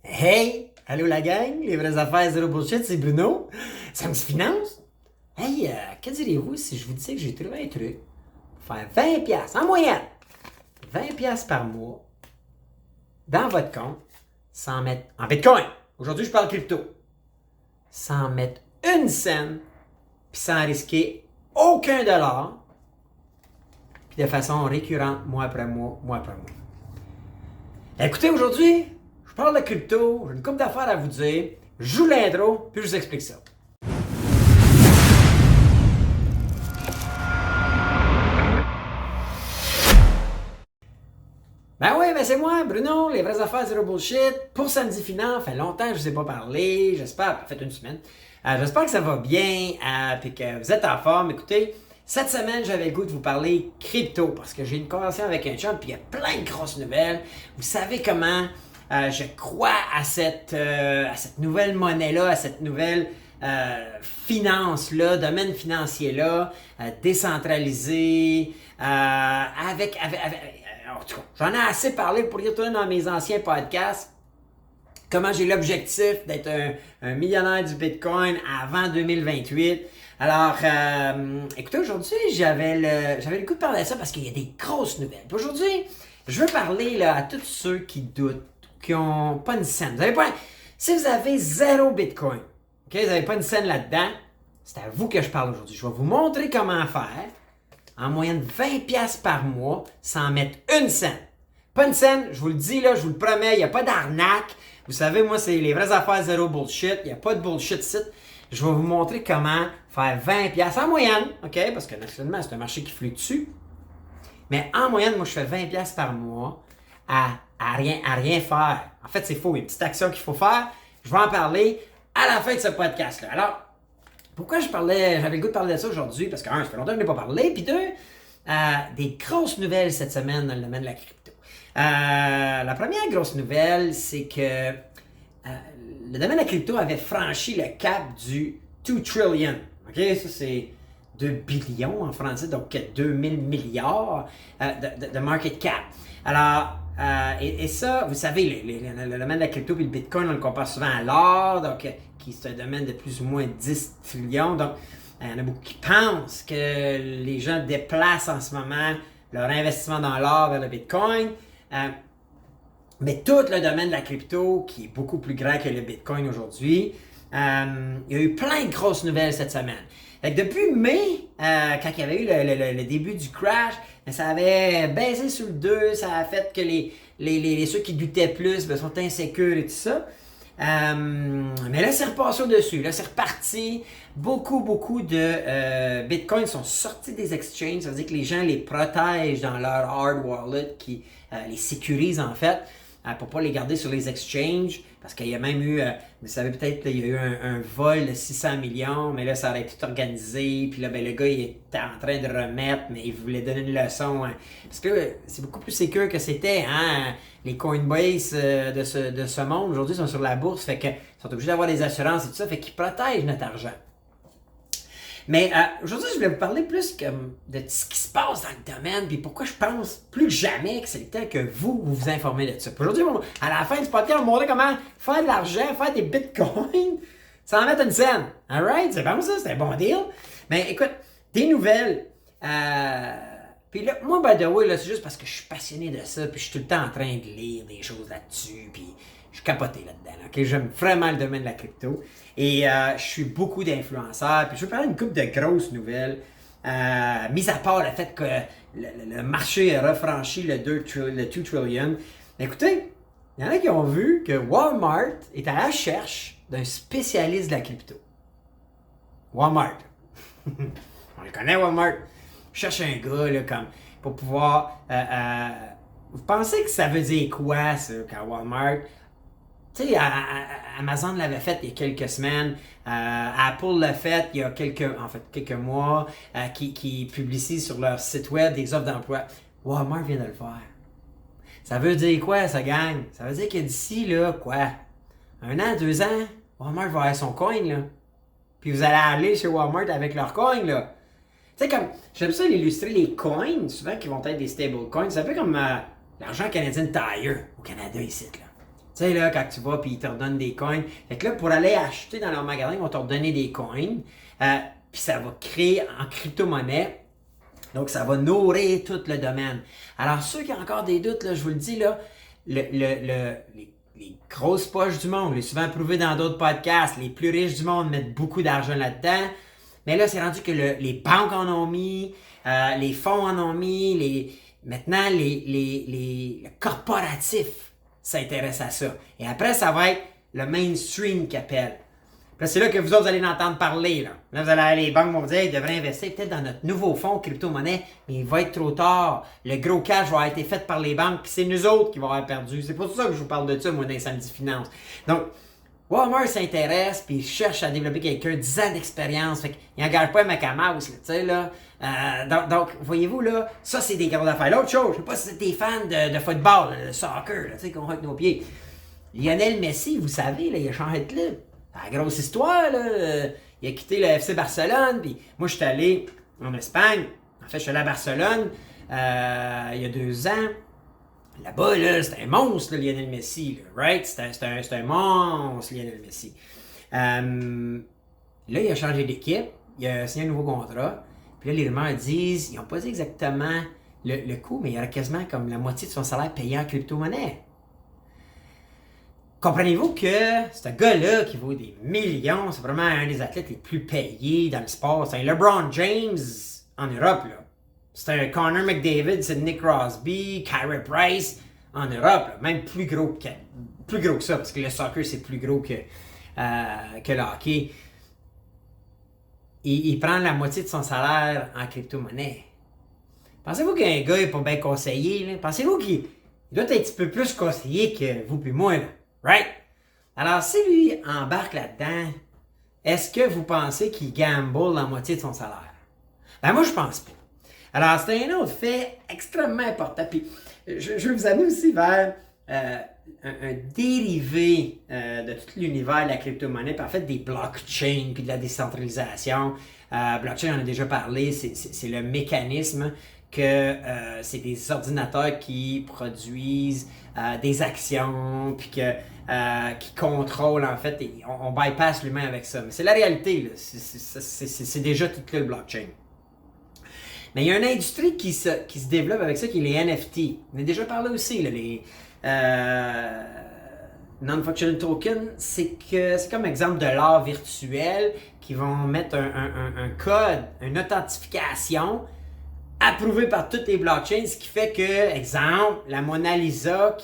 Hey! Allô la gang, les vraies affaires zéro bullshit, c'est Bruno. Ça me finance? Hey, que direz-vous si je vous disais que j'ai trouvé un truc pour faire 20 pièces en moyenne, 20 pièces par mois dans votre compte sans mettre en Bitcoin. Aujourd'hui, je parle crypto. Sans mettre une scène puis sans risquer aucun dollar puis de façon récurrente, mois après mois, mois après mois. Écoutez, aujourd'hui, je parle de crypto, j'ai une couple d'affaires à vous dire, je joue l'intro, puis je vous explique ça. Ben oui, ben c'est moi, Bruno, les vraies affaires zéro bullshit, pour Samedi Finance, fait longtemps que je ne vous ai pas parlé, j'espère, ça fait une semaine, j'espère que ça va bien, puis que vous êtes en forme. Écoutez, cette semaine, j'avais le goût de vous parler crypto, parce que j'ai une conversation avec un chum, puis il y a plein de grosses nouvelles. Vous savez comment je crois à cette nouvelle monnaie-là, à cette nouvelle finance-là, domaine financier-là, décentralisé, en tout cas, j'en ai assez parlé pour y retourner dans mes anciens podcasts. Comment j'ai l'objectif d'être un millionnaire du Bitcoin avant 2028. Alors, écoutez, aujourd'hui, j'avais le goût de parler de ça parce qu'il y a des grosses nouvelles. Puis aujourd'hui, je veux parler là, à tous ceux qui doutent, qui n'ont pas une scène. Si vous avez zéro Bitcoin, okay, vous n'avez pas une scène là-dedans, c'est à vous que je parle aujourd'hui. Je vais vous montrer comment faire en moyenne 20$ par mois sans mettre une scène. Pas une scène, je vous le dis là, je vous le promets, il n'y a pas d'arnaque. Vous savez, moi, c'est les vraies affaires zéro bullshit. Il n'y a pas de bullshit site. Je vais vous montrer comment faire 20$ en moyenne, OK? Parce que naturellement, c'est un marché qui fluctue. Mais en moyenne, moi, je fais 20$ par mois à rien faire. En fait, c'est faux. Il y a une petite action qu'il faut faire. Je vais en parler à la fin de ce podcast-là. Alors, pourquoi j'avais le goût de parler de ça aujourd'hui? Parce que, un, ça fait longtemps que je n'ai pas parlé. Puis deux, des grosses nouvelles cette semaine dans le domaine de la crypto. La première grosse nouvelle, c'est que le domaine de la crypto avait franchi le cap du 2 trillion. OK? Ça, c'est 2 billions en français, donc 2000 milliards de market cap. Alors, et ça, vous savez, le domaine de la crypto et le Bitcoin, on le compare souvent à l'or, donc qui c'est un domaine de plus ou moins 10 trillions. Donc, il y en a beaucoup qui pensent que les gens déplacent en ce moment leur investissement dans l'or vers le Bitcoin. Mais tout le domaine de la crypto, qui est beaucoup plus grand que le Bitcoin aujourd'hui, il y a eu plein de grosses nouvelles cette semaine. Fait que depuis mai, quand il y avait eu le début du crash, ça avait baissé sur le 2, ça a fait que ceux qui doutaient plus sont insécures et tout ça. Mais là, c'est repassé au-dessus. Là, c'est reparti. Beaucoup de Bitcoin sont sortis des exchanges. Ça veut dire que les gens les protègent dans leur hard wallet, qui les sécurise en fait, pour pas les garder sur les exchanges. Parce qu'il y a même eu, vous savez peut-être, il y a eu un vol de 600 millions, mais là, ça aurait été tout organisé. Puis là, ben, le gars, il était en train de remettre, mais il voulait donner une leçon. Hein. Parce que c'est beaucoup plus sécure que c'était. Hein? Les Coinbase de ce monde, aujourd'hui, sont sur la bourse. Fait qu'ils sont obligés d'avoir des assurances et tout ça. Fait qu'ils protègent notre argent. Mais aujourd'hui, je voulais vous parler plus de ce qui se passe dans le domaine, puis pourquoi je pense plus que jamais que c'est le temps que vous informez de ça. Puis aujourd'hui, à la fin du podcast, on va vous montrer comment faire de l'argent, faire des bitcoins, sans mettre une scène. Alright? C'est bon ça? C'est un bon deal? Mais écoute, des nouvelles. Puis là, moi, by the way, là, c'est juste parce que je suis passionné de ça, puis je suis tout le temps en train de lire des choses là-dessus, puis je suis capoté là-dedans. Là, okay? J'aime vraiment le domaine de la crypto. Et je suis beaucoup d'influenceurs. Puis je vais parler d'une couple de grosses nouvelles. Mis à part le fait que le marché a refranchi le 2 trillion. Écoutez, il y en a qui ont vu que Walmart est à la recherche d'un spécialiste de la crypto. Walmart. On le connaît, Walmart. Je cherche un gars là, comme, pour pouvoir... vous pensez que ça veut dire quoi, ça, quand Walmart... Tu sais, Amazon l'avait fait il y a quelques semaines, Apple l'a fait il y a quelques mois, qui publicisent sur leur site web des offres d'emploi. Walmart vient de le faire. Ça veut dire quoi, ça gang? Ça veut dire que d'ici, là, quoi? 1 an, 2 ans, Walmart va avoir son coin, là. Puis vous allez aller chez Walmart avec leur coin, là. Tu sais, comme, j'aime ça illustrer les coins, souvent qui vont être des stable coins. C'est un peu comme l'argent canadien Tire au Canada ici, là. Tu sais, là, quand tu vas, puis ils te redonnent des coins. Fait que là, pour aller acheter dans leur magasin, ils vont te redonner des coins. Puis ça va créer en crypto-monnaie. Donc, ça va nourrir tout le domaine. Alors, ceux qui ont encore des doutes, là, je vous le dis, là, les grosses poches du monde, les souvent prouvés dans d'autres podcasts, les plus riches du monde mettent beaucoup d'argent là-dedans. Mais là, c'est rendu que les banques en ont mis, les fonds en ont mis, maintenant, le corporatif s'intéresse à ça. Et après, ça va être le mainstream qui appelle. Là, c'est là que vous autres allez en entendre parler. Là, vous allez aller, les banques vont vous dire, ils devraient investir peut-être dans notre nouveau fonds crypto-monnaie, mais il va être trop tard. Le gros cash va avoir été fait par les banques, puis c'est nous autres qui vont avoir perdu. C'est pour ça que je vous parle de ça, moi, dans les samedis finance. Donc, Walmart s'intéresse, puis il cherche à développer quelqu'un 10 ans d'expérience. Fait qu'il n'engage pas un mec à mouse, tu sais, là. Donc, voyez-vous, là, ça, c'est des grosses affaires. L'autre chose, je sais pas si t'es fan de football, de soccer, tu sais, qu'on a avec nos pieds. Lionel Messi, vous savez, là, il a changé de club. C'est la grosse histoire, là. Il a quitté le FC Barcelone, puis moi, je suis allé en Espagne. En fait, je suis allé à Barcelone il y a 2 ans. Là-bas, là, c'était un monstre, là, Lionel Messi, là, right? C'était un monstre, Lionel Messi. Là, il a changé d'équipe. Il a signé un nouveau contrat. Puis là, les rumeurs disent, ils n'ont pas dit exactement le coût, mais il y aura quasiment comme la moitié de son salaire payé en crypto-monnaie. Comprenez-vous que ce gars-là qui vaut des millions, c'est vraiment un des athlètes les plus payés dans le sport. C'est un LeBron James en Europe, là. C'est un Connor McDavid, c'est Nick Crosby, Kyrie Price en Europe, là. Même plus gros que ça, parce que le soccer, c'est plus gros que le hockey. Il prend la moitié de son salaire en crypto-monnaie. Pensez-vous qu'un gars n'est pas bien conseillé, là? Pensez-vous qu'il doit être un petit peu plus conseillé que vous puis moi, là? Right? Alors, si lui embarque là-dedans, est-ce que vous pensez qu'il gamble la moitié de son salaire? Ben, moi, je pense pas. Alors, c'est un autre fait extrêmement important. Puis, je vais vous amener aussi vers un dérivé de tout l'univers de la crypto-monnaie, puis en fait des blockchains, puis de la décentralisation. Blockchain, on a déjà parlé, c'est le mécanisme que c'est des ordinateurs qui produisent des actions, puis qui contrôlent, en fait, et on bypass l'humain avec ça. Mais c'est la réalité, là. C'est déjà tout le blockchain. Mais il y a une industrie qui se développe avec ça, qui est les NFT. On a déjà parlé aussi, là, les non-functional tokens, c'est comme exemple de l'art virtuel qui vont mettre un code, une authentification approuvé par toutes les blockchains, ce qui fait que, exemple, la Mona Lisa,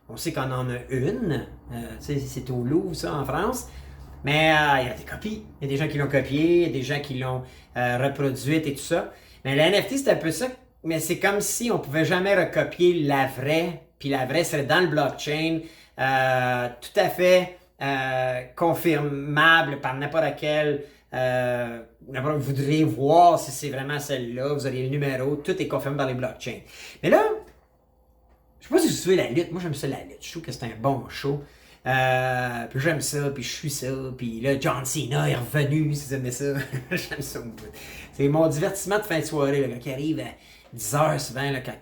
on sait qu'on en a une, c'est au Louvre, ça, en France, mais il y a des copies. Il y a des gens qui l'ont copié, il y a des gens qui l'ont reproduite et tout ça. Mais la NFT, c'est un peu ça, mais c'est comme si on pouvait jamais recopier la vraie, puis la vraie serait dans le blockchain, tout à fait confirmable par n'importe quel. Vous voudriez voir si c'est vraiment celle-là, vous auriez le numéro, tout est confirmé par les blockchains. Mais là, je sais pas si vous suivez la lutte, moi j'aime ça la lutte, je trouve que c'est un bon show. Puis j'aime ça, puis je suis ça, puis là John Cena est revenu, si vous aimez ça, j'aime ça. C'est mon divertissement de fin de soirée, là, quand il arrive à 10h souvent, là, quand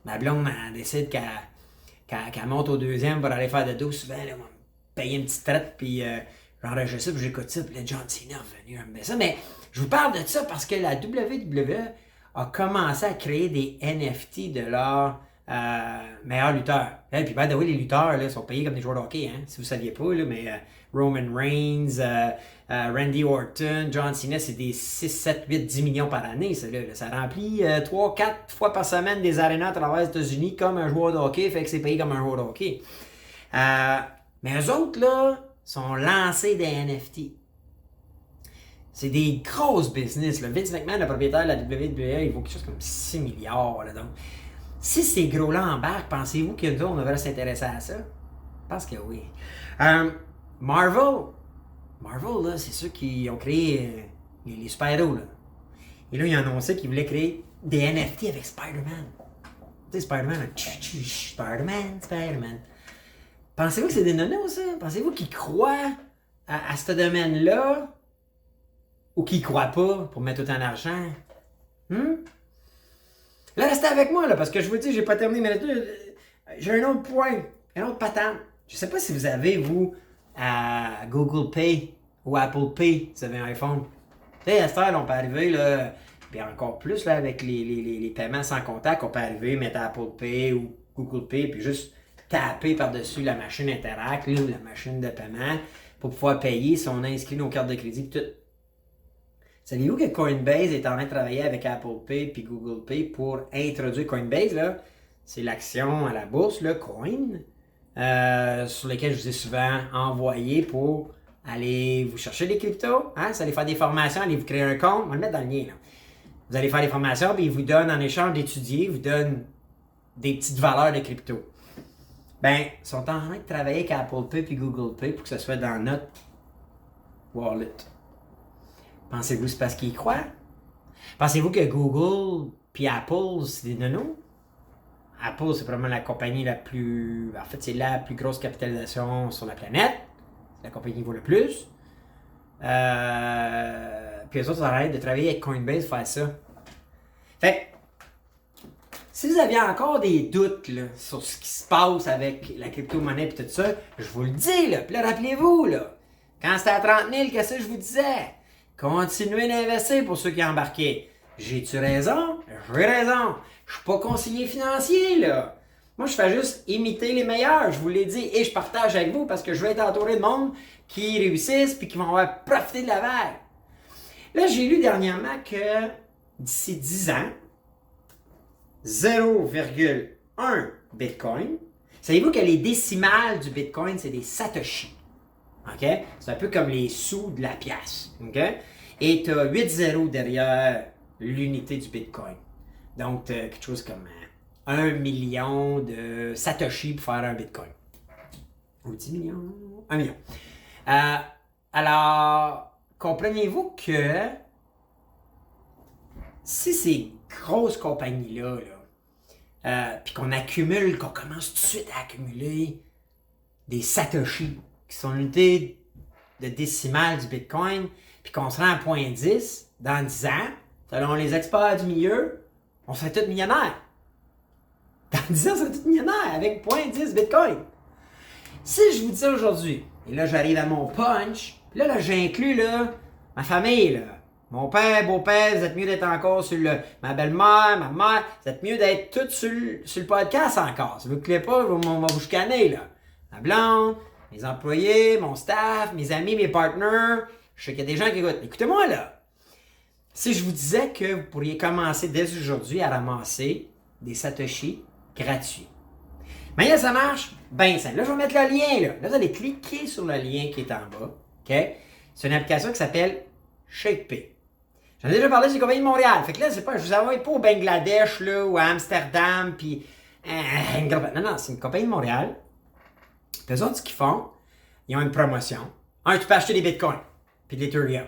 ma blonde décide qu'elle monte au deuxième pour aller faire de dos, souvent, là, on va me payer une petite traite, puis j'enregistre ça, puis j'écoute ça, puis là John Cena est revenu, j'aime bien ça. Mais je vous parle de ça parce que la WWE a commencé à créer des NFT de leurs meilleurs lutteurs. Et puis, by the way, les lutteurs là, sont payés comme des joueurs de hockey, hein, si vous ne saviez pas, là, mais Roman Reigns, Randy Orton, John Cena, c'est des 6, 7, 8, 10 millions par année. Ça, là, ça remplit 3, 4 fois par semaine des arénas à travers les États-Unis comme un joueur de hockey, fait que c'est payé comme un joueur de hockey. Mais eux autres, là, sont lancés des NFT. C'est des grosses business. Là. Vince McMahon, le propriétaire de la WWE, il vaut quelque chose comme 6 milliards. Là, donc, si ces gros-là embarquent, pensez-vous que nous, on devrait s'intéresser à ça? Je pense que oui. Marvel, là, c'est ceux qui ont créé les super-héros. Là. Et là, ils ont annoncé qu'ils voulaient créer des NFT avec Spider-Man. Tu sais, Spider-Man, Spider-Man. Pensez-vous que c'est des nonos, ça? Pensez-vous qu'ils croient à ce domaine-là? Ou qu'ils croient pas pour mettre autant d'argent? Là, restez avec moi, là, parce que je vous dis, j'ai pas terminé, mais j'ai un autre point, un autre patente. Je sais pas si vous avez, vous, à Google Pay ou Apple Pay, si vous avez un iPhone. Tu sais, à cette heure, on peut arriver, là, puis encore plus, là, avec les paiements sans contact, on peut arriver, mettre Apple Pay ou Google Pay, puis juste taper par-dessus la machine Interact, là, ou la machine de paiement, pour pouvoir payer si on a inscrit nos cartes de crédit, tout. Savez-vous que Coinbase est en train de travailler avec Apple Pay puis Google Pay pour introduire Coinbase, là? C'est l'action à la bourse, là, Coin, sur laquelle je vous ai souvent envoyé pour aller vous chercher des cryptos, hein? Vous allez faire des formations, allez vous créer un compte, on va le mettre dans le lien, là. Vous allez faire des formations, puis ils vous donnent, en échange d'étudier, ils vous donnent des petites valeurs de crypto. Ben, ils sont en train de travailler avec Apple Pay puis Google Pay pour que ce soit dans notre wallet. Pensez-vous que c'est parce qu'ils y croient? Pensez-vous que Google puis Apple, c'est des nonos? Apple, c'est probablement la compagnie la plus... En fait, c'est la plus grosse capitalisation sur la planète. C'est la compagnie qui vaut le plus. Puis eux autres, ça arrête de travailler avec Coinbase pour faire ça. Fait si vous aviez encore des doutes là, sur ce qui se passe avec la crypto-monnaie et tout ça, je vous le dis, là. Puis là, rappelez-vous, là, quand c'était à 30 000, qu'est-ce que je vous disais? Continuez d'investir pour ceux qui embarquaient. J'ai-tu raison? J'ai raison. Je suis pas conseiller financier, là. Moi, je fais juste imiter les meilleurs, je vous l'ai dit, et je partage avec vous parce que je veux être entouré de monde qui réussissent puis qui vont avoir profité de la vague. Là, j'ai lu dernièrement que d'ici 10 ans, 0,1 Bitcoin. Savez-vous que les décimales du Bitcoin, c'est des satoshi? OK? C'est un peu comme les sous de la pièce. OK? Et tu as 8 zéros derrière l'unité du Bitcoin. Donc, tu as quelque chose comme 1 million de satoshi pour faire un Bitcoin. Ou 10 millions? 1 million. Alors, comprenez-vous que si ces grosses compagnies-là, puis qu'on accumule, qu'on commence tout de suite à accumuler des satoshi, qui sont l'unité de décimale du Bitcoin, puis qu'on se rend à 0.10 dans 10 ans, selon les experts du milieu, on serait tous millionnaires. Dans 10 ans, on serait tous millionnaires avec 0.10 Bitcoin. Si je vous dis aujourd'hui, et là j'arrive à mon punch, puis là j'inclus là, ma famille, là. Mon père, beau-père, vous êtes mieux d'être encore sur ma belle-mère, ma mère, vous êtes mieux d'être tous sur le podcast encore. Si vous ne voulez pas, on va vous chicaner, là. Ma blonde, mes employés, mon staff, mes amis, mes partners. Je sais qu'il y a des gens qui écoutent. Écoutez-moi, là. Si je vous disais que vous pourriez commencer dès aujourd'hui à ramasser des satoshi gratuits. Mais là, ça marche bien simple. Là, je vais mettre le lien, là. Là, vous allez cliquer sur le lien qui est en bas. OK? C'est une application qui s'appelle ShakePay. J'en ai déjà parlé, c'est une compagnie de Montréal. Fait que là, c'est pas, je vous envoie pas au Bangladesh, là, ou à Amsterdam, puis... non, c'est une compagnie de Montréal. Puis eux autres, ce qu'ils font, ils ont une promotion. Tu peux acheter des bitcoins, puis de l'Ethereum.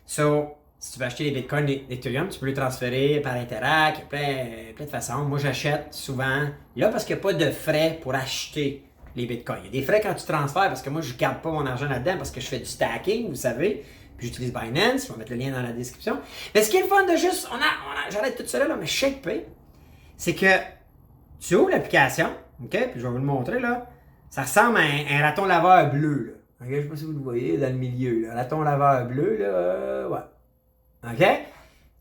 So, si tu veux acheter des bitcoins, d'Ethereum, tu peux les transférer par Interact, plein de façons. Moi, j'achète souvent là parce qu'il n'y a pas de frais pour acheter les bitcoins. Il y a des frais quand tu transfères, parce que moi, je ne garde pas mon argent là-dedans parce que je fais du stacking, vous savez. Puis j'utilise Binance, je vais mettre le lien dans la description. Mais ce qui est le fun de juste, j'arrête tout ça là, mais ShakePay, c'est que tu ouvres l'application, OK, puis je vais vous le montrer là, ça ressemble à un raton laveur bleu là. OK, je sais pas si vous le voyez dans le milieu là, raton laveur bleu là, ouais. OK?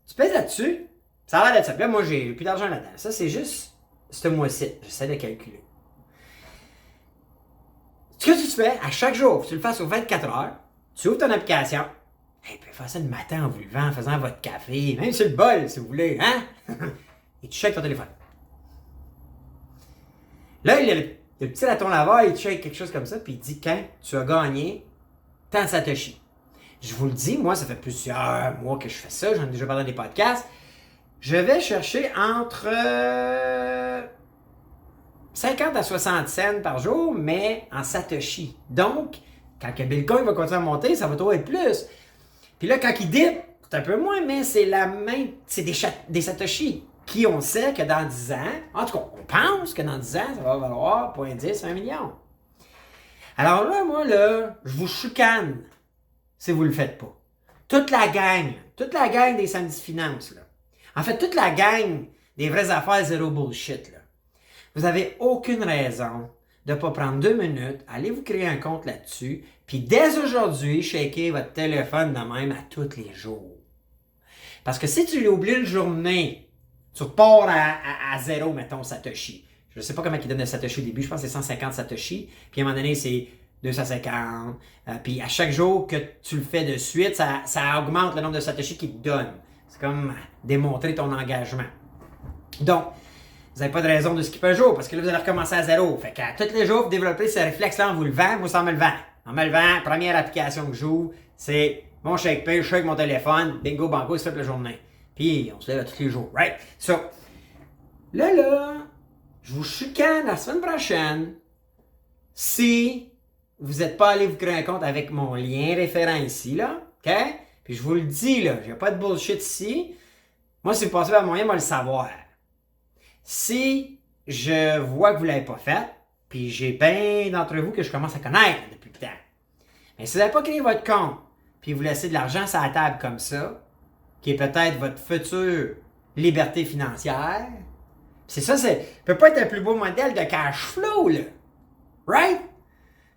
Tu pèses là-dessus, ça a l'air d'être ça. Puis là, moi, j'ai plus d'argent là-dedans. Ça, c'est juste ce mois-ci. J'essaie de calculer. Ce que tu fais, à chaque jour, tu le fasses aux 24 heures, tu ouvres ton application. Hey, vous pouvez faire ça le matin en vous levant, en faisant votre café, même sur le bol, si vous voulez, hein? Et tu checkes ton téléphone. Là, il y a le petit raton laveur, il check quelque chose comme ça, puis il dit quand tu as gagné tant de satoshi. Je vous le dis, moi, ça fait plusieurs mois que je fais ça, j'en ai déjà parlé dans des podcasts. Je vais chercher entre 50 à 60 cents par jour, mais en satoshi. Donc, quand le Bitcoin va continuer à monter, ça va toujours être plus. Puis là, quand il dip, c'est un peu moins, mais c'est la même, c'est des satoshi qui, on sait que dans 10 ans, en tout cas, on pense que dans 10 ans, ça va valoir 0.10, 1 million. Alors là, moi, là, je vous chicane si vous le faites pas. Toute la gang des samedis finances, là. En fait, toute la gang des vraies affaires zéro bullshit, là. Vous avez aucune raison de ne pas prendre 2 minutes, allez vous créer un compte là-dessus, puis dès aujourd'hui, shakez votre téléphone de même à tous les jours. Parce que si tu l'oublies une journée, tu repars à zéro, mettons, Satoshi. Je ne sais pas comment ils donnent de Satoshi au début, je pense que c'est 150 Satoshi, puis à un moment donné, c'est 250, puis à chaque jour que tu le fais de suite, ça augmente le nombre de Satoshi qu'ils te donnent. C'est comme démontrer ton engagement. Donc, vous n'avez pas de raison de skipper un jour, parce que là, vous allez recommencer à zéro. Fait qu'à tous les jours, vous développez ce réflexe-là en vous levant. Moi, ça me levant. En me levant, première application que j'ouvre, c'est mon ShakePay, je shake mon téléphone, bingo, banco, il se fait la journée. Puis, on se lève à tous les jours, right? So, là, je vous chicane la semaine prochaine si vous n'êtes pas allé vous créer un compte avec mon lien référent ici, là, OK? Puis je vous le dis, là, j'ai pas de bullshit ici. Moi, si vous passez par mon lien, moi le savoir. Si je vois que vous ne l'avez pas fait, puis j'ai bien d'entre vous que je commence à connaître depuis le temps, mais si vous n'avez pas créé votre compte, puis vous laissez de l'argent sur la table comme ça, qui est peut-être votre future liberté financière, c'est ça, peut pas être le plus beau modèle de cash flow, là. Right?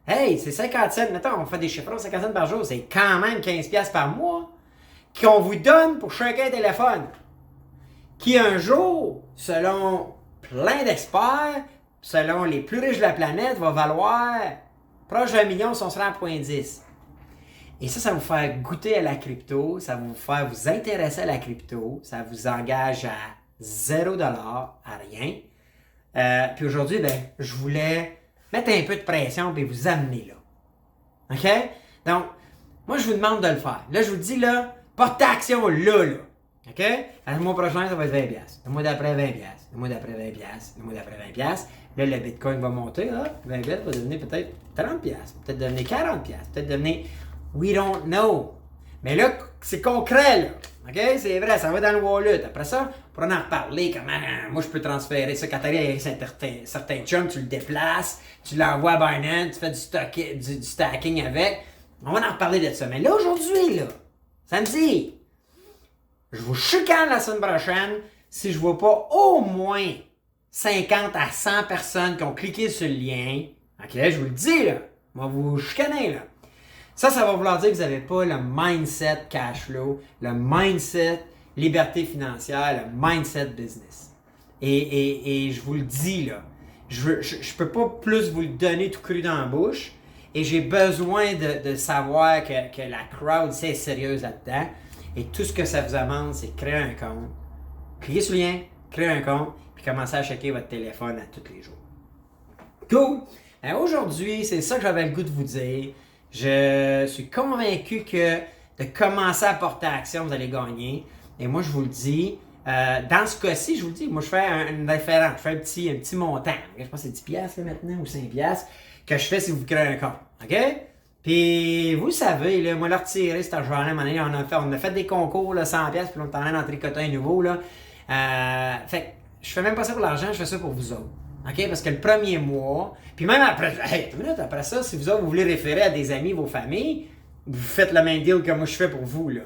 Hey, c'est 50 cents, mettons, on fait des chiffres, 50 cents par jour, c'est quand même 15$ par mois qu'on vous donne pour chacun téléphone. Qui un jour, selon plein d'experts, selon les plus riches de la planète, va valoir proche d'1 million si on se rend à 0.10. Et ça va vous faire goûter à la crypto, ça va vous faire vous intéresser à la crypto, ça vous engage à 0$, à rien. Puis aujourd'hui, je voulais mettre un peu de pression et vous amener là. OK? Donc, moi, je vous demande de le faire. Là, je vous dis, là, portez action là. OK? Le mois prochain, ça va être 20$. Le mois d'après, 20$. Le mois d'après, 20$. Le mois d'après, 20$. Là, le Bitcoin va monter. Là, 20$ va devenir peut-être 30$. Peut-être devenir 40$. Peut-être devenir... We don't know. Mais là, c'est concret, là. OK? C'est vrai, ça va dans le wallet. Après ça, on pourra en reparler. Comment moi, je peux transférer ça. Quand tu arrives avec certains chums, tu le déplaces, tu l'envoies à Binance, tu fais du stacking avec. On va en reparler de ça. Mais là, aujourd'hui, là, samedi, je vous chicane la semaine prochaine si je vois pas au moins 50 à 100 personnes qui ont cliqué sur le lien. OK, je vous le dis, là. On va vous chicaner, là. Ça va vouloir dire que vous n'avez pas le mindset cash flow, le mindset liberté financière, le mindset business. Et je vous le dis, là, je peux pas plus vous le donner tout cru dans la bouche. Et j'ai besoin de savoir que la crowd, c'est sérieuse là-dedans. Et tout ce que ça vous amène, c'est créer un compte. Cliquez sur le lien, créer un compte, puis commencez à checker votre téléphone à tous les jours. Cool! Aujourd'hui, c'est ça que j'avais le goût de vous dire. Je suis convaincu que de commencer à porter action, vous allez gagner. Et moi, je vous le dis, dans ce cas-ci, je vous le dis, moi, je fais une référence, je fais un petit montant. Je pense que c'est 10$ là, maintenant ou 5$ que je fais si vous créez un compte. OK? Puis, vous savez, là, moi, leur retirer cet argent-là, à un moment donné, on a fait des concours, là, 100$, puis on est en train d'en tricoter un nouveau, là. Fait que je fais même pas ça pour l'argent, je fais ça pour vous autres. OK? Parce que le premier mois, puis même après, après ça, si vous autres, vous voulez référer à des amis, vos familles, vous faites le même deal que moi je fais pour vous, là.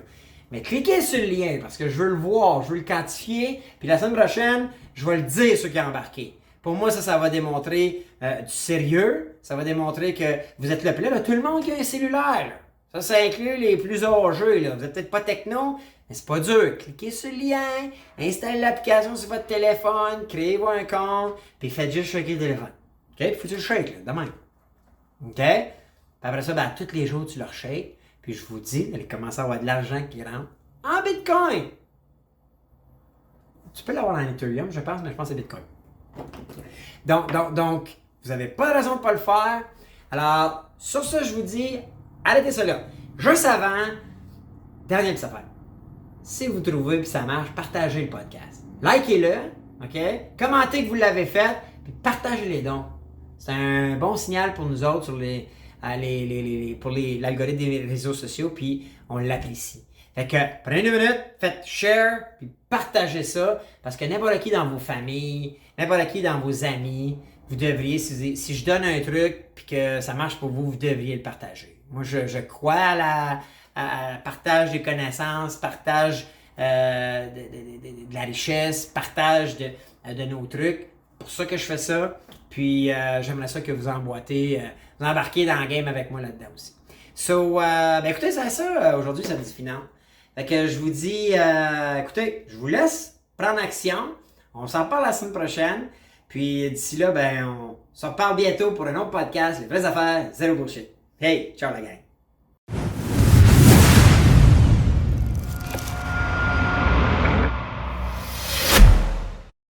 Mais cliquez sur le lien, parce que je veux le voir, je veux le quantifier, puis la semaine prochaine, je vais le dire ceux qui ont embarqué. Pour moi, ça va démontrer du sérieux, ça va démontrer que vous êtes là. Puis là, tout le monde qui a un cellulaire, là. Ça inclut les plus âgés, là. Vous n'êtes peut-être pas techno, mais c'est pas dur. Cliquez sur le lien, installez l'application sur votre téléphone, créez-vous un compte, puis faites juste shaker le téléphone. OK? Puis faut que tu le shakes, là, de même. OK? Puis après ça, tous les jours, tu le shakes. Puis je vous dis, vous allez commencer à avoir de l'argent qui rentre en Bitcoin. Tu peux l'avoir en Ethereum, je pense, mais je pense que c'est Bitcoin. Donc, vous n'avez pas de raison de ne pas le faire. Alors, sur ça, je vous dis, arrêtez ça là. Juste avant, dernière petite affaire. Si vous trouvez que ça marche, partagez le podcast. Likez-le, OK? Commentez que vous l'avez fait, puis partagez-les donc. C'est un bon signal pour nous autres sur pour l'algorithme des réseaux sociaux, puis on l'apprécie. Fait que prenez 2 minutes, faites share, puis partagez ça, parce que n'importe qui dans vos familles, n'importe qui dans vos amis, vous devriez, si je donne un truc, puis que ça marche pour vous, vous devriez le partager. Moi, je crois à partage des connaissances, partage de la richesse, partage de nos trucs. C'est pour ça que je fais ça. Puis j'aimerais ça que vous vous embarquez dans le game avec moi là-dedans aussi. So, écoutez, c'est ça. Aujourd'hui, ça me dit finance. Fait que je vous dis, écoutez, je vous laisse prendre action. On s'en parle la semaine prochaine. Puis d'ici là, on se reparle bientôt pour un autre podcast. Les vraies affaires, zéro bullshit. Hey, ciao la gang.